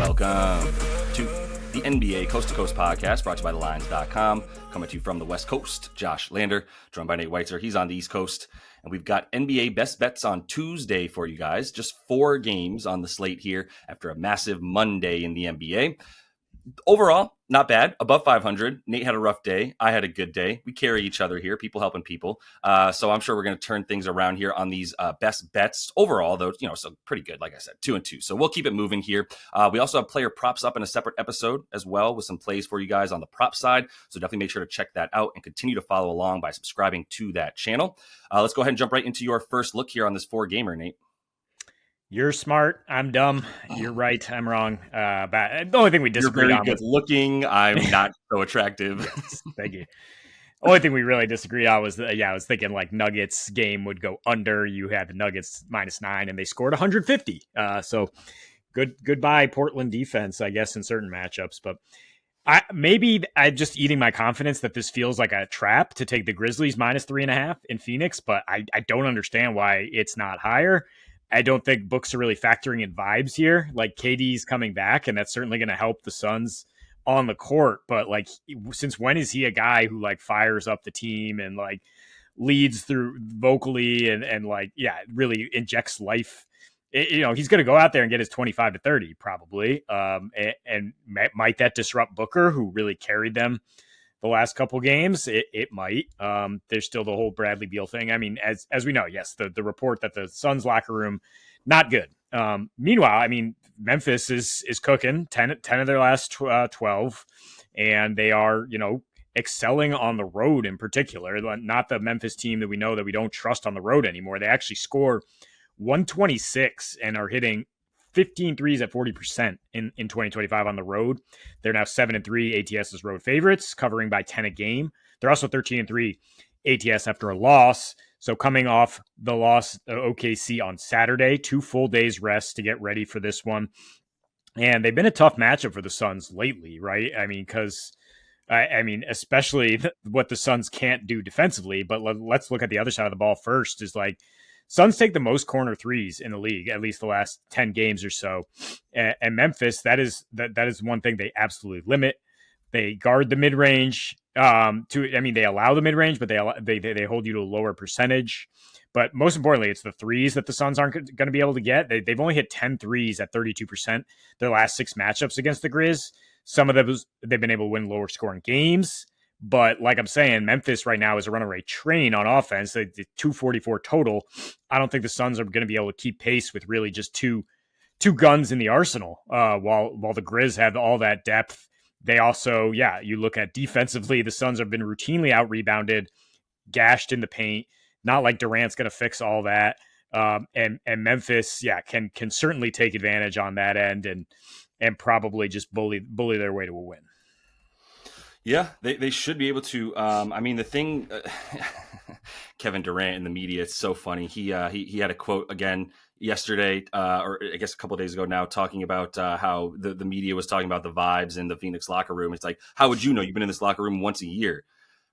Welcome to the NBA Coast to Coast podcast brought to you by thelines.com. Coming to you from the West Coast, Josh Lander, joined by Nate Weitzer. He's on the East Coast. And we've got NBA best bets on Tuesday for you guys. Just 4 games on the slate here after a massive Monday in the NBA. Overall, not bad. Above 500. Nate had a rough day. I had a good day. We carry each other here. People helping people. So I'm sure we're going to turn things around here on these best bets. Overall, though, so pretty good. Like I said, 2-2. So we'll keep it moving here. We also have player props up in a separate episode as well with some plays for you guys on the prop side. So definitely make sure to check that out and continue to follow along by subscribing to that channel. Let's go ahead and jump right into your first look here on this 4-gamer, Nate. You're smart. I'm dumb. You're right. I'm wrong. But the only thing we disagreed on. You're very good looking. I'm not so attractive. Thank you. Only thing we really disagreed on was I was thinking like Nuggets game would go under. You had the Nuggets -9, and they scored 150. So goodbye Portland defense, I guess, in certain matchups. But maybe I'm just eating my confidence that this feels like a trap to take the Grizzlies -3.5 in Phoenix. But I don't understand why it's not higher. I don't think books are really factoring in vibes here. Like KD's coming back, and that's certainly going to help the Suns on the court. But like, since when is he a guy who like fires up the team and like leads through vocally and like, really injects life? He's going to go out there and get his 25 to 30 probably. And might that disrupt Booker, who really carried them the last couple games? It might. There's still the whole Bradley Beal thing. I mean, as we know, yes, the report that the Suns locker room, not good. Meanwhile, I mean, Memphis is cooking 10 of their last 12, and they are, excelling on the road in particular. Not the Memphis team that we know that we don't trust on the road anymore. They actually score 126 and are hitting 15 threes at 40% in 2025 on the road. They're now 7-3 ATS as road favorites, covering by 10 a game. They're also 13-3 ATS after a loss. So coming off the loss to OKC on Saturday, 2 full days rest to get ready for this one. And they've been a tough matchup for the Suns lately, right? I mean, because especially what the Suns can't do defensively. But let's look at the other side of the ball first. Is like, Suns take the most corner threes in the league, at least the last 10 games or so. And Memphis, that is one thing they absolutely limit. They guard the mid-range. They allow the mid-range, but they hold you to a lower percentage. But most importantly, it's the threes that the Suns aren't going to be able to get. They've only hit 10 threes at 32% their last 6 matchups against the Grizz. Some of those, they've been able to win lower scoring games. But like I'm saying, Memphis right now is a runaway train on offense. They 244 total. I don't think the Suns are going to be able to keep pace with really just two guns in the arsenal. While the Grizz have all that depth, they also, you look at defensively, the Suns have been routinely out rebounded, gashed in the paint. Not like Durant's going to fix all that. And Memphis, can certainly take advantage on that end and probably just bully their way to a win. Yeah, they should be able to. The thing, Kevin Durant in the media, it's so funny. He had a quote again yesterday, or I guess a couple of days ago now, talking about how the media was talking about the vibes in the Phoenix locker room. It's like, how would you know? You've been in this locker room once a year.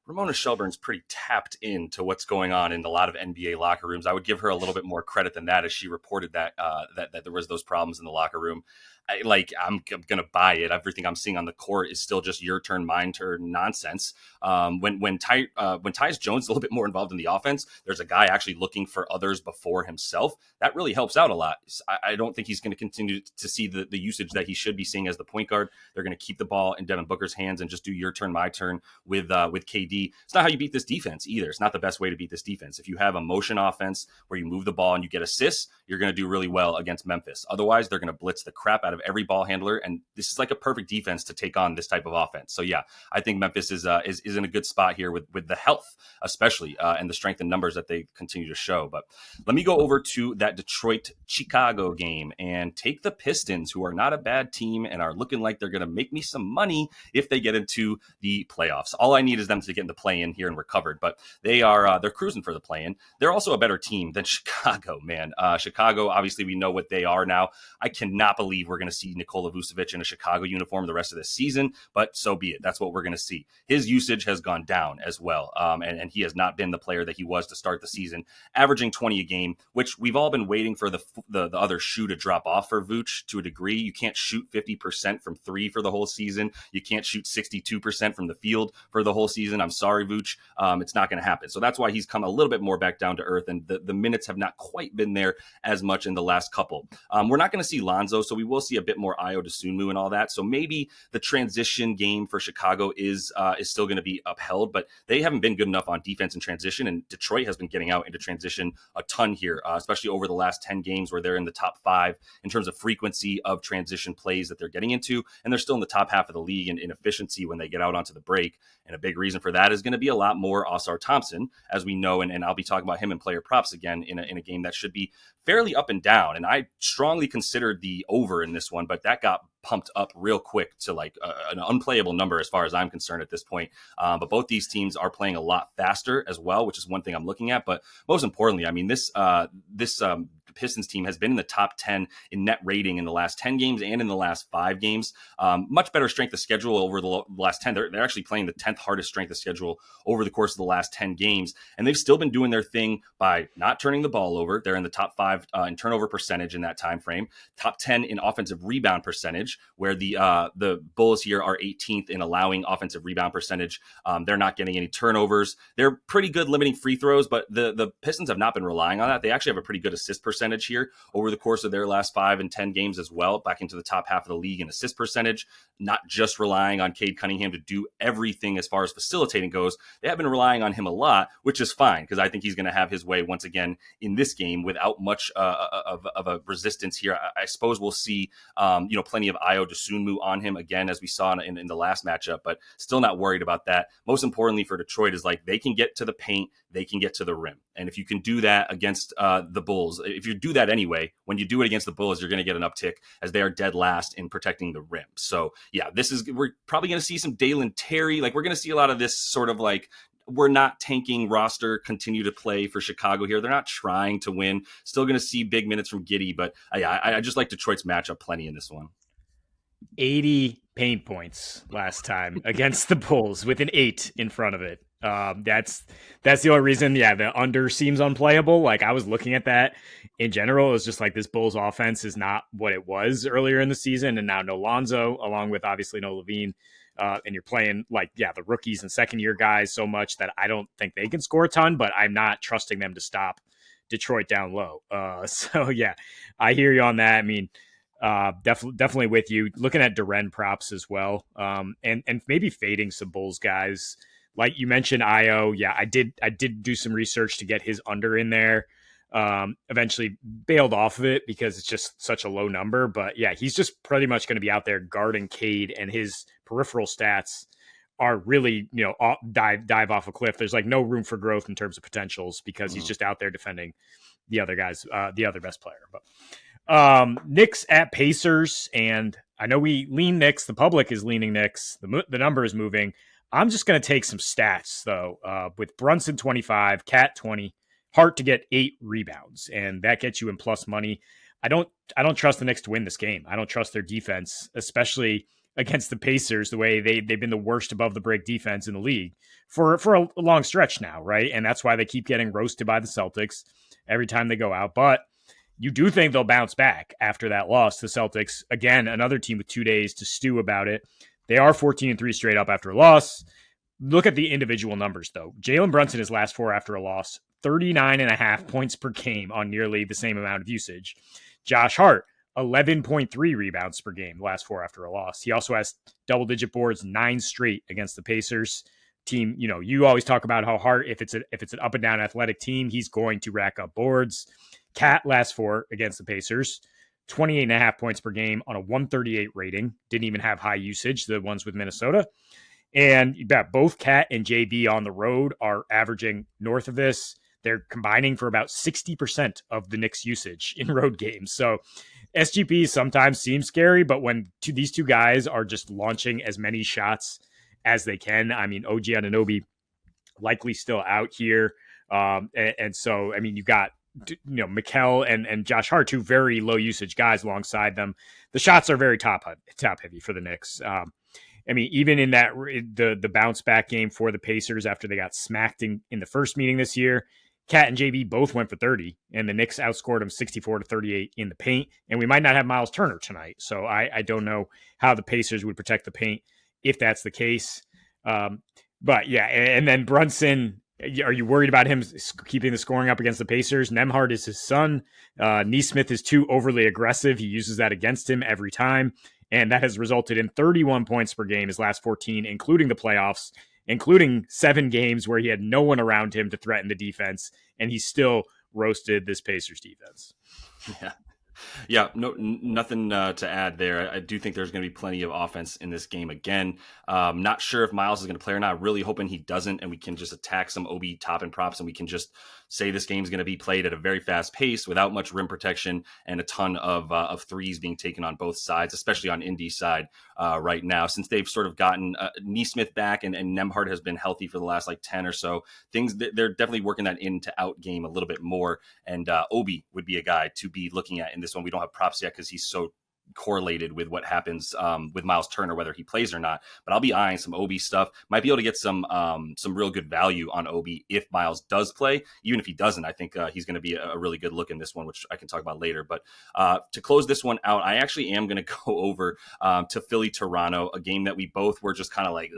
Ramona Shelburne's pretty tapped into what's going on in a lot of NBA locker rooms. I would give her a little bit more credit than that, as she reported that there was those problems in the locker room. I'm going to buy it. Everything I'm seeing on the court is still just your turn, mine turn nonsense. When Tyus Jones is a little bit more involved in the offense, there's a guy actually looking for others before himself. That really helps out a lot. I don't think he's going to continue to see the usage that he should be seeing as the point guard. They're going to keep the ball in Devin Booker's hands and just do your turn, my turn with KD. It's not how you beat this defense either. It's not the best way to beat this defense. If you have a motion offense where you move the ball and you get assists, you're going to do really well against Memphis. Otherwise, they're going to blitz the crap out of every ball handler, and this is like a perfect defense to take on this type of offense. So I think Memphis is in a good spot here with the health, especially, and the strength in numbers that they continue to show. But let me go over to that Detroit-Chicago game and take the Pistons, who are not a bad team and are looking like they're going to make me some money if they get into the playoffs. All I need is them to get in the play-in here and recovered, but they're cruising for the play-in. They're also a better team than Chicago, man. Chicago, obviously, we know what they are now. I cannot believe we're going to see Nikola Vucevic in a Chicago uniform the rest of this season, but so be it. That's what we're going to see. His usage has gone down as well, and he has not been the player that he was to start the season, averaging 20 a game, which we've all been waiting for the other shoe to drop off for Vooch to a degree. You can't shoot 50% from three for the whole season. You can't shoot 62% from the field for the whole season. I'm sorry, Vooch. It's not going to happen. So that's why he's come a little bit more back down to earth, and the minutes have not quite been there as much in the last couple. We're not going to see Lonzo, so we will see a bit more Ayo Dosunmu and all that. So maybe the transition game for Chicago is still going to be upheld, but they haven't been good enough on defense and transition, and Detroit has been getting out into transition a ton here, especially over the last 10 games where they're in the top 5 in terms of frequency of transition plays that they're getting into, and they're still in the top half of the league in efficiency when they get out onto the break. And a big reason for that is going to be a lot more Oscar Thompson, as we know, and I'll be talking about him in player props again in a game that should be fairly up and down. And I strongly considered the over in this one, but that got pumped up real quick to like an unplayable number as far as I'm concerned at this point. But both these teams are playing a lot faster as well, which is one thing I'm looking at. But most importantly, I mean, this Pistons team has been in the top 10 in net rating in the last 10 games and in the last 5 games. Much better strength of schedule over the last 10. They're actually playing the 10th hardest strength of schedule over the course of the last 10 games. And they've still been doing their thing by not turning the ball over. They're in the top 5 in turnover percentage in that time frame, top 10 in offensive rebound percentage, where the Bulls here are 18th in allowing offensive rebound percentage. They're not getting any turnovers. They're pretty good limiting free throws, but the Pistons have not been relying on that. They actually have a pretty good assist percentage here over the course of their last 5 and 10 games as well, back into the top half of the league in assist percentage, not just relying on Cade Cunningham to do everything as far as facilitating goes. They have been relying on him a lot, which is fine, because I think he's going to have his way once again in this game without much of a resistance here. I suppose we'll see plenty of Ayo Dosunmu on him again, as we saw in the last matchup, but still not worried about that. Most importantly for Detroit is like they can get to the paint, they can get to the rim. And if you can do that against the Bulls, if you do that anyway, when you do it against the Bulls, you're going to get an uptick, as they are dead last in protecting the rim. So yeah, we're probably going to see some Dalen Terry. Like, we're going to see a lot of this sort of like, we're not tanking roster continue to play for Chicago here. They're not trying to win. Still going to see big minutes from Giddey, but I just like Detroit's matchup plenty in this one. 80 paint points last time against the Bulls with an 8 in front of it. That's the only reason. Yeah, the under seems unplayable. Like, I was looking at that in general. It was just like, this Bulls offense is not what it was earlier in the season, and now no Lonzo, along with obviously no Levine. And you're playing the rookies and second year guys so much that I don't think they can score a ton, but I'm not trusting them to stop Detroit down low. So yeah, I hear you on that. I mean, definitely with you. Looking at Duren props as well, and maybe fading some Bulls guys. Like you mentioned, Ayo. Yeah, I did do some research to get his under in there. Eventually bailed off of it because it's just such a low number. But yeah, he's just pretty much going to be out there guarding Cade, and his peripheral stats are really, dive off a cliff. There's like no room for growth in terms of potentials, because he's just out there defending the other guys, the other best player. But Knicks at Pacers, and I know we lean Knicks. The public is leaning Knicks. The number is moving. I'm just going to take some stats though. With Brunson 25, Cat 20, Hart to get 8 rebounds, and that gets you in plus money. I don't trust the Knicks to win this game. I don't trust their defense, especially against the Pacers, the way they've been the worst above the break defense in the league for a long stretch now, right? And that's why they keep getting roasted by the Celtics every time they go out. But you do think they'll bounce back after that loss to the Celtics. Again, another team with 2 days to stew about it. They are 14-3 straight up after a loss. Look at the individual numbers, though. Jalen Brunson, his last 4 after a loss, 39.5 points per game on nearly the same amount of usage. Josh Hart, 11.3 rebounds per game, last 4 after a loss. He also has double-digit boards 9 straight against the Pacers team. You always talk about how Hart, if it's an up and down athletic team, he's going to rack up boards. Cat, last 4 against the Pacers, 28.5 points per game on a 138 rating. Didn't even have high usage, the ones with Minnesota. And both Cat and JB on the road are averaging north of this. They're combining for about 60% of the Knicks' usage in road games. So SGP sometimes seems scary, but when these two guys are just launching as many shots as they can, I mean, OG Anunoby likely still out here. And so, I mean, you got, Mikal and Josh Hart, two very low usage guys alongside them. The shots are very top heavy for the Knicks. I mean, even in that the bounce back game for the Pacers after they got smacked in the first meeting this year, Cat and JB both went for 30, and the Knicks outscored them 64-38 in the paint. And we might not have Miles Turner tonight, so I don't know how the Pacers would protect the paint if that's the case. But yeah, and then Brunson. Are you worried about him keeping the scoring up against the Pacers? Nembhard is his son. Nesmith is too overly aggressive. He uses that against him every time. And that has resulted in 31 points per game his last 14, including the playoffs, including 7 games where he had no one around him to threaten the defense. And he still roasted this Pacers defense. Yeah. Yeah, nothing to add there. I do think there's going to be plenty of offense in this game again. Not sure if Miles is going to play or not. Really hoping he doesn't, and we can just attack some OB top and props, and we can just say this game's going to be played at a very fast pace without much rim protection and a ton of threes being taken on both sides, especially on Indy's side right now. Since they've sort of gotten Nesmith back and Nembhard has been healthy for the last 10 or so, they're definitely working that in to out game a little bit more. And Obi would be a guy to be looking at in this one. We don't have props yet because he's so correlated with what happens with Miles Turner, whether he plays or not. But I'll be eyeing some Obi stuff. Might be able to get some real good value on Obi if Miles does play. Even if he doesn't, I think he's going to be a really good look in this one, which I can talk about later. But to close this one out, I actually am going to go over to Philly Toronto, a game that we both were just kind of like,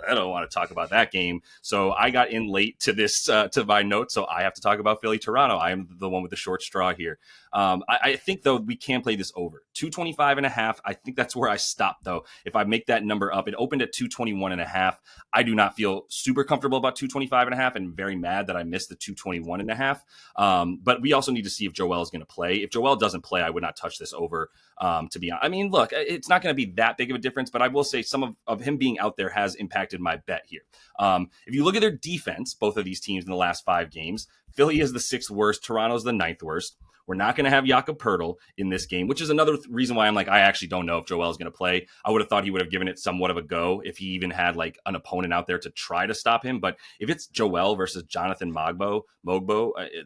I don't want to talk about that game. So I got in late to this to my notes, so I have to talk about Philly Toronto. I am the one with the short straw here. I think though we can play this over 225.5. I think that's where I stopped though. If I make that number up, it opened at 221.5. I do not feel super comfortable about 225.5 and very mad that I missed the 221.5. But we also need to see if Joel is going to play. If Joel doesn't play, I would not touch this over. To be honest, I mean, look, it's not going to be that big of a difference, but I will say some of him being out there has impacted my bet here. If you look at their defense, both of these teams in the last 5 games, Philly is the 6th worst. Toronto's the 9th worst. We're not going to have Jakob Poeltl in this game, which is another reason why I'm like, I actually don't know if Joel is going to play. I would have thought he would have given it somewhat of a go if he even had an opponent out there to try to stop him. But if it's Joel versus Jonathan Mogbo,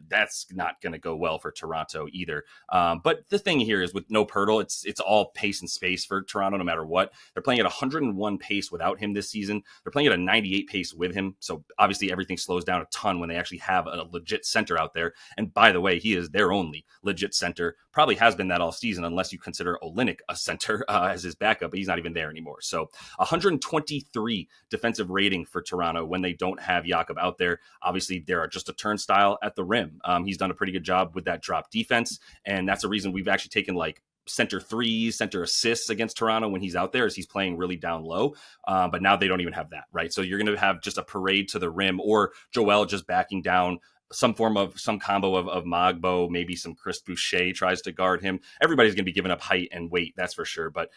that's not going to go well for Toronto either. But the thing here is with no Poeltl, it's all pace and space for Toronto no matter what. They're playing at 101 pace without him this season. They're playing at a 98 pace with him. So obviously everything slows down a ton when they actually have a legit center out there. And by the way, he is their only legit center, probably has been that all season, unless you consider Olynyk a center as his backup, but he's not even there anymore. So 123 defensive rating for Toronto when they don't have Jakob out there. Obviously, they're just a turnstile at the rim. He's done a pretty good job with that drop defense, and that's a reason we've actually taken center threes, center assists against Toronto when he's out there, as he's playing really down low. But now they don't even have that, right? So you're going to have just a parade to the rim, or Joel just backing down, some combo of Mogbo, maybe some Chris Boucher tries to guard him. Everybody's going to be giving up height and weight, that's for sure. But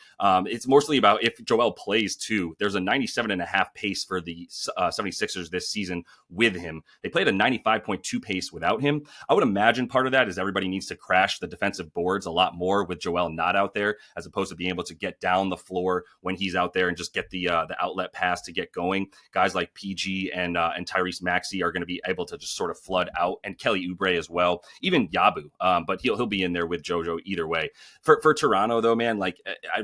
it's mostly about if Joel plays too. There's a 97.5 pace for the 76ers this season with him. They played a 95.2 pace without him. I would imagine part of that is everybody needs to crash the defensive boards a lot more with Joel not out there, as opposed to being able to get down the floor when he's out there and just get the outlet pass to get going. Guys like PG and Tyrese Maxey are going to be able to just sort of flood out, and Kelly Oubre as well, even Yabu, but he'll be in there with JoJo either way. For Toronto though, man,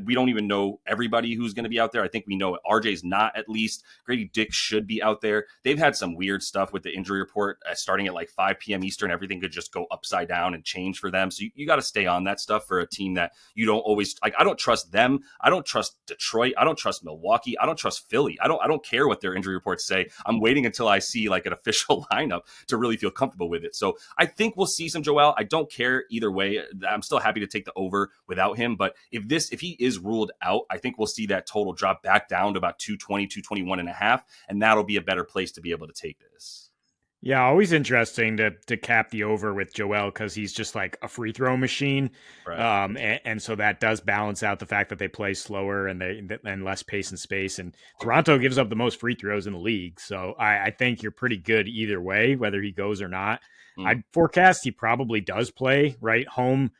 we don't even know everybody who's going to be out there. I think we know RJ's not, at least. Grady Dick should be out there. They've had some weird stuff with the injury report starting at 5 p.m. Eastern. Everything could just go upside down and change for them. So you got to stay on that stuff for a team that you don't always I don't trust them. I don't trust Detroit. I don't trust Milwaukee. I don't trust Philly. I don't care what their injury reports say. I'm waiting until I see an official lineup to really feel comfortable with it. So I think we'll see some Joel. I don't care either way. I'm still happy to take the over without him. But if he is ruled out, I think we'll see that total drop back down to about 220, 221.5. And that'll be a better place to be able to take this. Yeah, always interesting to cap the over with Joel, because he's just like a free throw machine. Right. And so that does balance out the fact that they play slower and less pace and space. And Toronto gives up the most free throws in the league. So I think you're pretty good either way, whether he goes or not. I'd forecast he probably does play, right? Home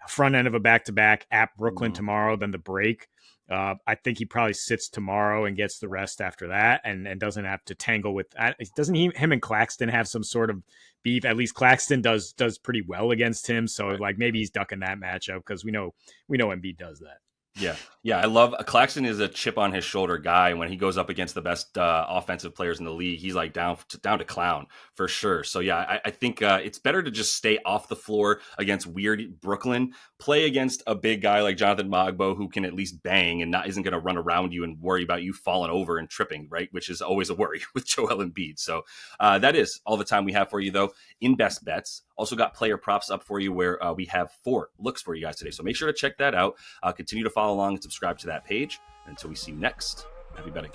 front end of a back-to-back at Brooklyn Mhm. tomorrow, then the break. I think he probably sits tomorrow and gets the rest after that, and doesn't have to tangle with. Doesn't him and Claxton have some sort of beef? At least Claxton does pretty well against him, so Right. like maybe he's ducking that matchup because we know Embiid does that. Yeah. Yeah. I love Claxton is a chip on his shoulder guy. When he goes up against the best offensive players in the league, he's like down to clown for sure. So, yeah, I think it's better to just stay off the floor against weird Brooklyn, play against a big guy like Jonathan Mogbo who can at least bang and isn't going to run around you and worry about you falling over and tripping, right? Which is always a worry with Joel Embiid. So that is all the time we have for you, though, in Best Bets. Also got player props up for you where we have 4 looks for you guys today. So make sure to check that out. Continue to follow along and subscribe to that page. And until we see you next, happy betting.